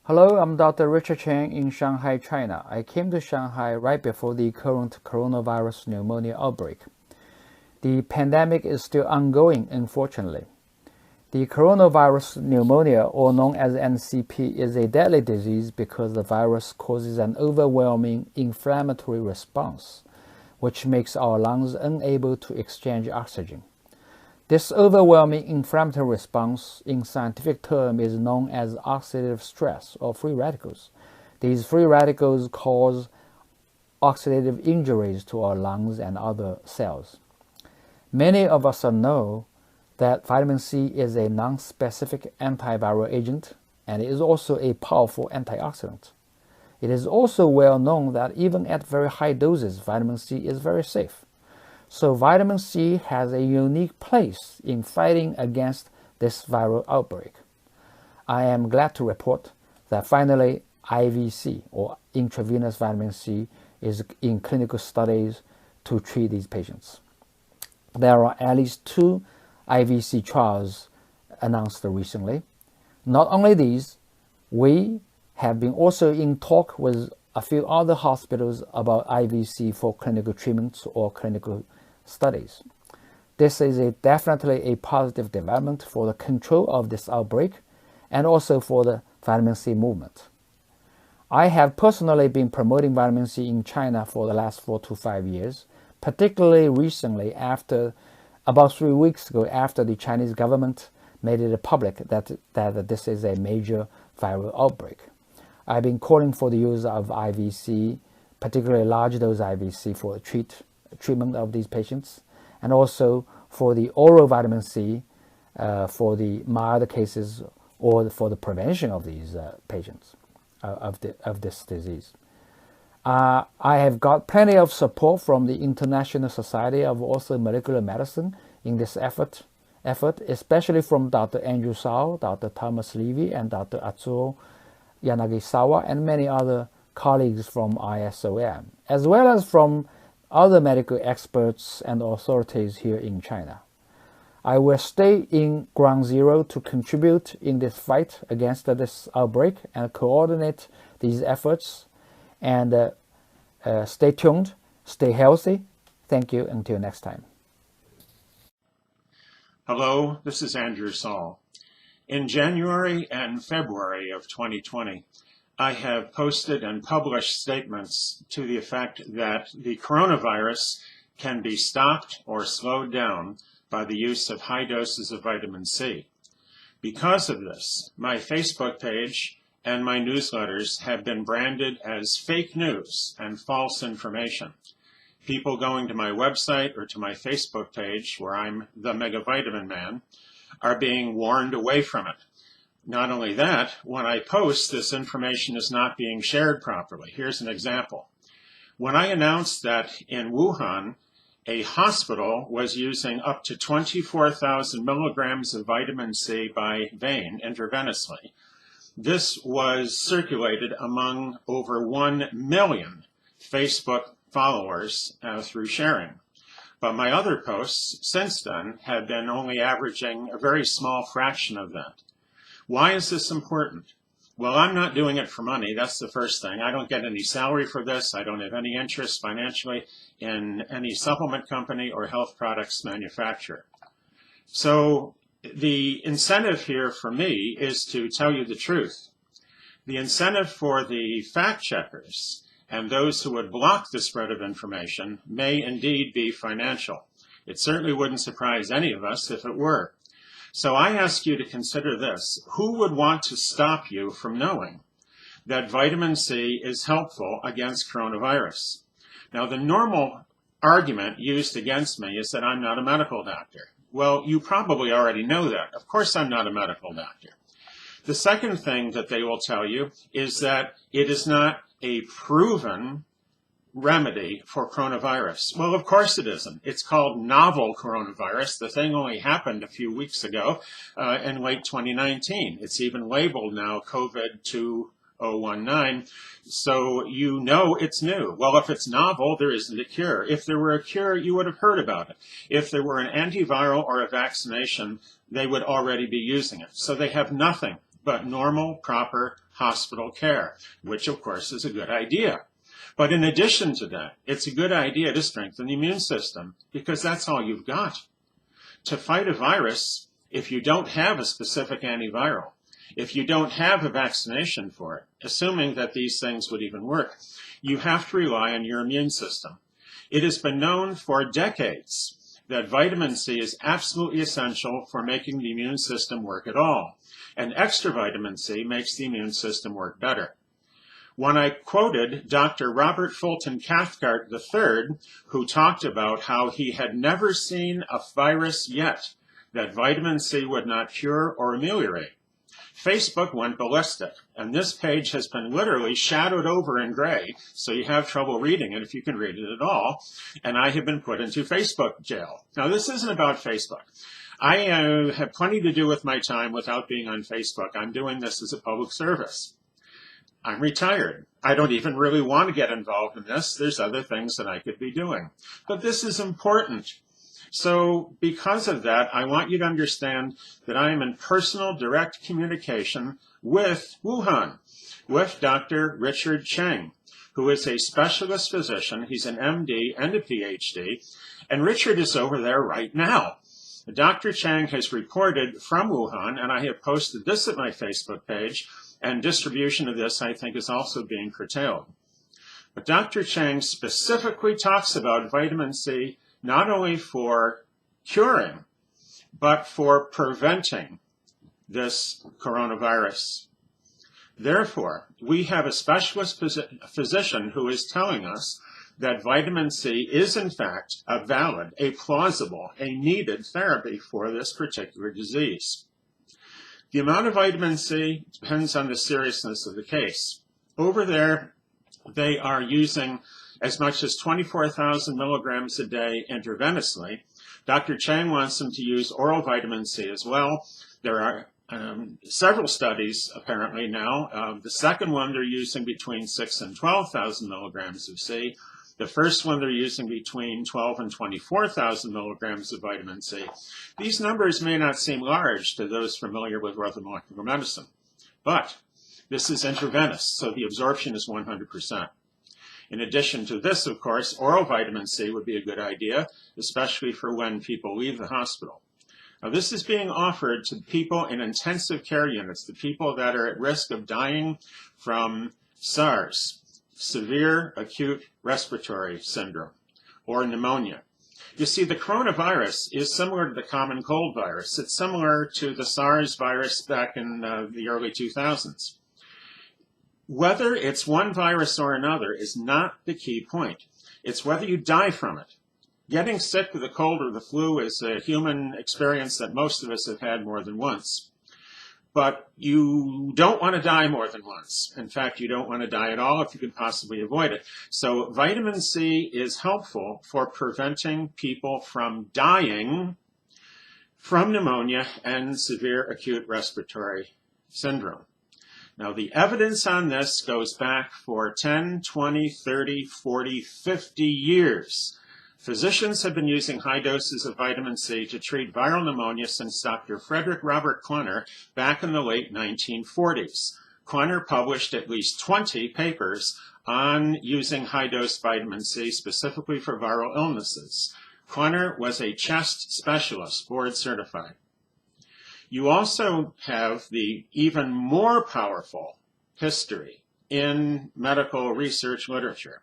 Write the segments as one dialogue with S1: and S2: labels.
S1: Hello, I'm Dr. Richard Cheng in Shanghai, China. I came to Shanghai right before the current coronavirus pneumonia outbreak. The pandemic is still ongoing, unfortunately. The coronavirus pneumonia, or known as NCP, is a deadly disease because the virus causes an overwhelming inflammatory response, which makes our lungs unable to exchange oxygen. This overwhelming inflammatory response, in scientific term, is known as oxidative stress or free radicals. These free radicals cause oxidative injuries to our lungs and other cells. Many of us know that vitamin C is a non-specific antiviral agent and is also a powerful antioxidant. It is also well known that even at very high doses, vitamin C is very safe. So vitamin C has a unique place in fighting against this viral outbreak. I am glad to report that finally IVC, or intravenous vitamin C, is in clinical studies to treat these patients. There are at least 2 IVC trials announced recently. Not only these, we have been also in talk with a few other hospitals about IVC for clinical treatments or clinical studies. This is definitely a positive development for the control of this outbreak and also for the vitamin C movement. I have personally been promoting vitamin C in China for the last 4 to 5 years, particularly recently about 3 weeks ago after the Chinese government made it public that this is a major viral outbreak. I've been calling for the use of IVC, particularly large dose IVC for the treatment of these patients, and also for the oral vitamin C for the mild cases or for the prevention of these patients of this disease. I have got plenty of support from the International Society of Ortho Molecular Medicine in this effort, especially from Dr. Andrew Sao, Dr. Thomas Levy, and Dr. Atsuo Yanagisawa, and many other colleagues from ISOM, as well as from other medical experts and authorities here in China. I will stay in ground zero to contribute in this fight against this outbreak and coordinate these efforts. And stay tuned, stay healthy. Thank you. Until next time.
S2: Hello, this is Andrew Saul. In January and February of 2020, I have posted and published statements to the effect that the coronavirus can be stopped or slowed down by the use of high doses of vitamin C. Because of this, my Facebook page and my newsletters have been branded as fake news and false information. People going to my website or to my Facebook page, where I'm the Mega Vitamin Man, are being warned away from it. Not only that, when I post, this information is not being shared properly. Here's an example. When I announced that in Wuhan, a hospital was using up to 24,000 milligrams of vitamin C by vein intravenously, this was circulated among over 1 million Facebook followers through sharing. But my other posts since then have been only averaging a very small fraction of that. Why is this important? Well, I'm not doing it for money. That's the first thing. I don't get any salary for this. I don't have any interest financially in any supplement company or health products manufacturer. So the incentive here for me is to tell you the truth. The incentive for the fact checkers and those who would block the spread of information may indeed be financial. It certainly wouldn't surprise any of us if it were. So I ask you to consider this. Who would want to stop you from knowing that vitamin C is helpful against coronavirus? Now, the normal argument used against me is that I'm not a medical doctor. Well, you probably already know that. Of course I'm not a medical doctor. The second thing that they will tell you is that it is not a proven remedy for coronavirus. Well, of course it isn't. It's called novel coronavirus. The thing only happened a few weeks ago in late 2019. It's even labeled now COVID-2019, so you know it's new. Well, if it's novel, there isn't a cure. If there were a cure, you would have heard about it. If there were an antiviral or a vaccination, they would already be using it. So they have nothing but normal, proper, hospital care, which of course is a good idea. But in addition to that, it's a good idea to strengthen the immune system because that's all you've got. To fight a virus, if you don't have a specific antiviral, if you don't have a vaccination for it, assuming that these things would even work, you have to rely on your immune system. It has been known for decades that vitamin C is absolutely essential for making the immune system work at all. And extra vitamin C makes the immune system work better. When I quoted Dr. Robert Fulton Cathcart III, who talked about how he had never seen a virus yet that vitamin C would not cure or ameliorate, Facebook went ballistic, and this page has been literally shadowed over in gray, so you have trouble reading it if you can read it at all, and I have been put into Facebook jail. Now, this isn't about Facebook. I have plenty to do with my time without being on Facebook. I'm doing this as a public service. I'm retired. I don't even really want to get involved in this. There's other things that I could be doing. But this is important. So because of that, I want you to understand that I am in personal direct communication with Wuhan, with Dr. Richard Cheng, who is a specialist physician. He's an MD and a PhD, and Richard is over there right now. Dr. Cheng has reported from Wuhan, and I have posted this at my Facebook page, and distribution of this, I think, is also being curtailed. But Dr. Cheng specifically talks about vitamin C not only for curing, but for preventing this coronavirus. Therefore, we have a specialist physician who is telling us that vitamin C is, in fact, a valid, a plausible, a needed therapy for this particular disease. The amount of vitamin C depends on the seriousness of the case. Over there, they are using as much as 24,000 milligrams a day intravenously. Dr. Cheng wants them to use oral vitamin C as well. There are several studies apparently now. The second one they're using between 6,000 and 12,000 milligrams of C. The first one they're using between 12,000 and 24,000 milligrams of vitamin C. These numbers may not seem large to those familiar with orthomolecular medicine, but this is intravenous, so the absorption is 100%. In addition to this, of course, oral vitamin C would be a good idea, especially for when people leave the hospital. Now, this is being offered to people in intensive care units, the people that are at risk of dying from SARS, severe acute respiratory syndrome, or pneumonia. You see, the coronavirus is similar to the common cold virus. It's similar to the SARS virus back in the early 2000s. Whether it's one virus or another is not the key point. It's whether you die from it. Getting sick with a cold or the flu is a human experience that most of us have had more than once. But you don't want to die more than once. In fact, you don't want to die at all if you can possibly avoid it. So vitamin C is helpful for preventing people from dying from pneumonia and severe acute respiratory syndrome. Now, the evidence on this goes back for 10, 20, 30, 40, 50 years. Physicians have been using high doses of vitamin C to treat viral pneumonia since Dr. Frederick Robert Klenner back in the late 1940s. Klenner published at least 20 papers on using high-dose vitamin C specifically for viral illnesses. Klenner was a chest specialist, board certified. You also have the even more powerful history in medical research literature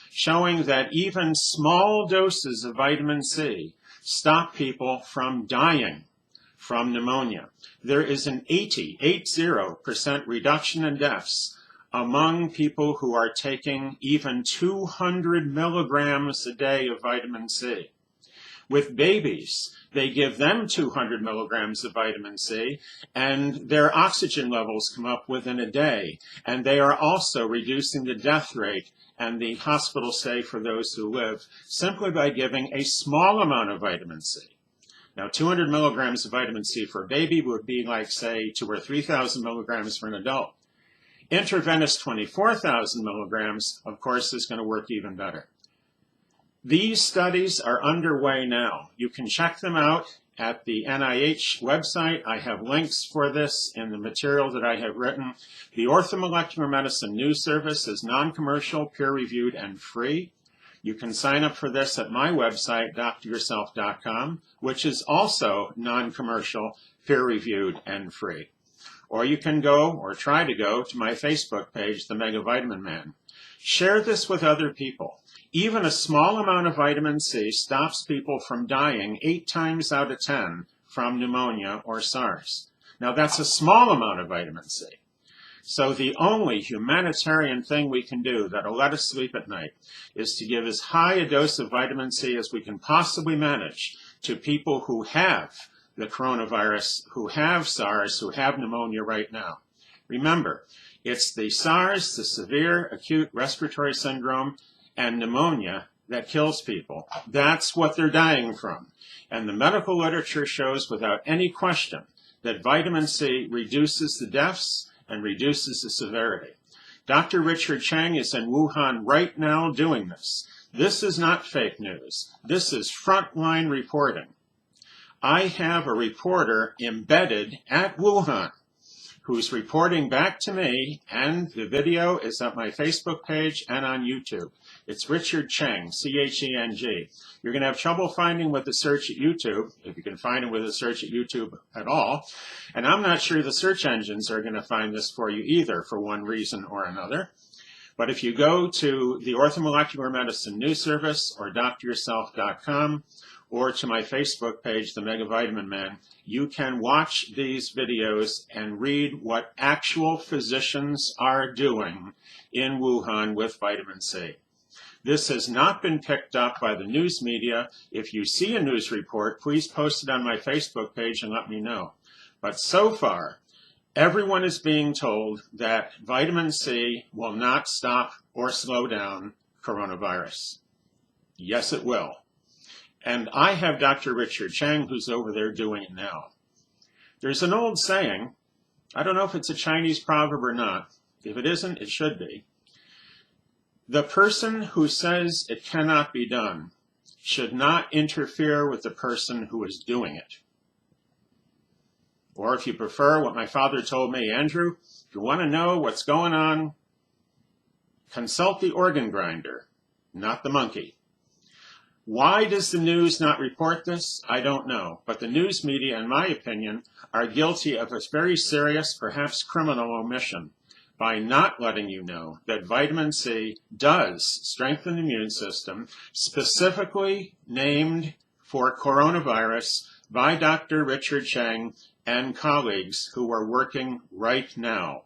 S2: showing that even small doses of vitamin C stop people from dying from pneumonia. There is an 80% reduction in deaths among people who are taking even 200 milligrams a day of vitamin C. With babies, they give them 200 milligrams of vitamin C, and their oxygen levels come up within a day. And they are also reducing the death rate and the hospital stay for those who live simply by giving a small amount of vitamin C. Now, 200 milligrams of vitamin C for a baby would be like, say, 2,000 or 3,000 milligrams for an adult. Intravenous 24,000 milligrams, of course, is going to work even better. These studies are underway now. You can check them out at the NIH website. I have links for this in the material that I have written. The Orthomolecular Medicine News Service is non-commercial, peer-reviewed, and free. You can sign up for this at my website, dryourself.com, which is also non-commercial, peer-reviewed, and free. Or you can go, or try to go, to my Facebook page, The Mega Vitamin Man. Share this with other people. Even a small amount of vitamin C stops people from dying 8 times out of 10 from pneumonia or SARS. Now that's a small amount of vitamin C. So the only humanitarian thing we can do that'll let us sleep at night is to give as high a dose of vitamin C as we can possibly manage to people who have the coronavirus, who have SARS, who have pneumonia right now. Remember, it's the SARS, the severe acute respiratory syndrome, and pneumonia that kills people. That's what they're dying from. And the medical literature shows without any question that vitamin C reduces the deaths and reduces the severity. Dr. Richard Cheng is in Wuhan right now doing this. This is not fake news. This is frontline reporting. I have a reporter embedded at Wuhan who's reporting back to me, and the video is at my Facebook page and on YouTube. It's Richard Cheng, C-H-E-N-G. You're going to have trouble finding with the search at YouTube, if you can find it with a search at YouTube at all. And I'm not sure the search engines are going to find this for you either, for one reason or another. But if you go to the Orthomolecular Medicine News Service or dryourself.com, or to my Facebook page, The Mega Vitamin Man, you can watch these videos and read what actual physicians are doing in Wuhan with vitamin C. This has not been picked up by the news media. If you see a news report, please post it on my Facebook page and let me know. But so far, everyone is being told that vitamin C will not stop or slow down coronavirus. Yes, it will. And I have Dr. Richard Cheng, who's over there doing it now. There's an old saying, I don't know if it's a Chinese proverb or not. If it isn't, it should be. The person who says it cannot be done should not interfere with the person who is doing it. Or if you prefer, what my father told me, Andrew, if you want to know what's going on, consult the organ grinder, not the monkey. Why does the news not report this? I don't know. But the news media, in my opinion, are guilty of a very serious, perhaps criminal omission by not letting you know that vitamin C does strengthen the immune system, specifically named for coronavirus by Dr. Richard Cheng and colleagues who are working right now.